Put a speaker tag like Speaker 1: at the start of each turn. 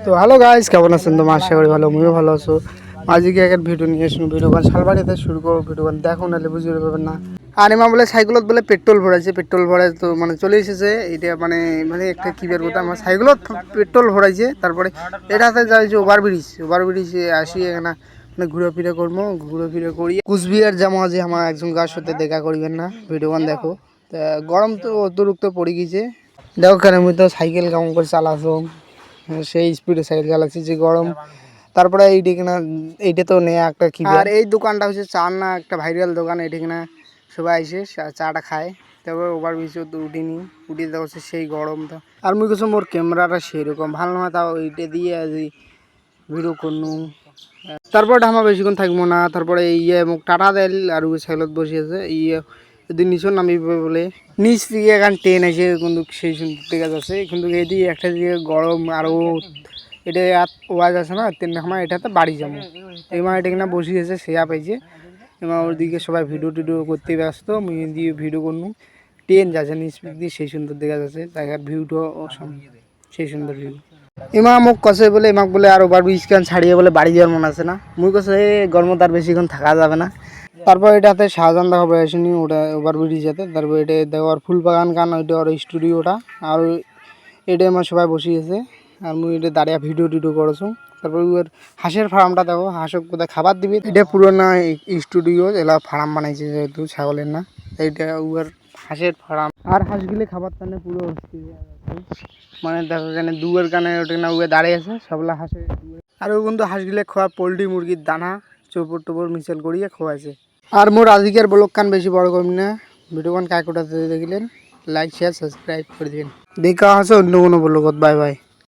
Speaker 1: তো hello guys, কেমন আছেন? তোমার আশা করি ভালো, আমিও ভালো আছো। আজকে একটা ভিডিও নিয়ে এসেছি। ভিডিওখান শালবাড়িতে শুরু করবো। ভিডিওখান দেখো নাহলে বুঝতে পারবেন না। আর এমা বলে সাইকেলত বলে পেট্রোল ভরাইছে, পেট্রোল ভরাই তো মানে চলে এসেছে। এটা মানে মানে একটা কি বের কথা, আমার সাইকেলত পেট্রোল ভরাইছে। তারপরে এটাতে যাইছে ওভারব্রিজে আসি এখানে মানে ঘুরে ফিরে করবো, ঘুরে ফিরে করি। কুচবিহার যাবো আজ আমার একজন গার সাথে দেখা করবেন না। ভিডিওখান দেখো। তা গরম তো অতিরিক্ত পড়ে গেছে। দেখো কেন আমি তো সাইকেল কেমন করে চালাছো, সেই স্পিডে সাইকেল চালাচ্ছি যে গরম। তারপরে এইটা কিনা, এইটা তো নেয়া একটা কি। আর এই দোকানটা হচ্ছে চার না একটা ভাইরাল দোকান। এইটা কিনা সবাই এসে চাটা খায়। তারপরে ওভার ব্রিজে তো উঠিনি, উঠে দেওয়া হচ্ছে সেই গরমটা। আর মুই কিছু মোর ক্যামেরাটা সেরকম ভালো নয়, তাও এইটা দিয়ে আজ ভিডিও করনু। তারপরে আমার বেশিক্ষণ থাকবো না। তারপরে ইয়ে মোক টাটা দেল আর ওই সাইকেলত বসিয়েছে ইয়ে যদি নিচও নামিবে বলে। নিচ থেকে এখন ট্রেন এসে কিন্তু সেই সুন্দর দেখা যাচ্ছে, কিন্তু এদিকে একটা দিকে গরম আরও। এটা ওয়াজ আছে না ট্রেন আমার, এটাতে বাড়ি যাবো। এবার এটা কিনা বসিয়েছে সেয়া পাইছে। এবার ওদিকে সবাই ভিডিও টিডিও করতে ব্যস্ত, মুই দিয়ে ভিডিও করনু। ট্রেন যাচ্ছে নিচ দিয়ে, সেই সুন্দর দেখা যাচ্ছে জায়গার ভিউটাও সেই সুন্দর ভিউ। এমা মোক কষে বলে, এমাক বলে আর ওভার ব্রিজ কান ছাড়িয়ে বলে বাড়ি যাওয়ার মন আছে না। মুই কষে গরমত আর বেশিক্ষণ থাকা যাবে না। তারপর এটাতে শাহজাহান দেখা আসেনি, ওটা ওভার ব্রিজ যেতে। তারপর এটা দেওয়ার ফুল বাগান কান, ওইটা আর স্টুডিওটা। আর এটা আমার সবাই বসিয়েছে। আর মুই এটা দাঁড়িয়ে ভিডিও টিডিও করেছো। তারপর ওর হাঁসের ফার্মটা দেখো, হাঁসক কোথায় খাবার দিবি। এটা পুরোনো স্টুডিও, এলা ফার্ম বানাইছে যেহেতু ছাগলের না, এইটা ওর হাঁসের ফার্ম। আর হাঁসগুলি খাবার টানে পুরো মানে দেখো এখানে দুয়ের কানে ওটা না উয়ে দাঁড়িয়ে আছে সবলা হাঁসে। আর ও কিন্তু হাঁসগুলো খোয়া পোলট্রি মুরগির দানা চোপড় টোপড় মিশাল করিয়ে খোয়াছে। আর মোর আজকের ব্লগ কান বেশি বড় করবি না। ভিডিও কান কাকুটা দেখিলেন, লাইক শেয়ার সাবস্ক্রাইব করে দিবেন। দেখা আছে অন্য কোনো ব্লগত। Bye bye.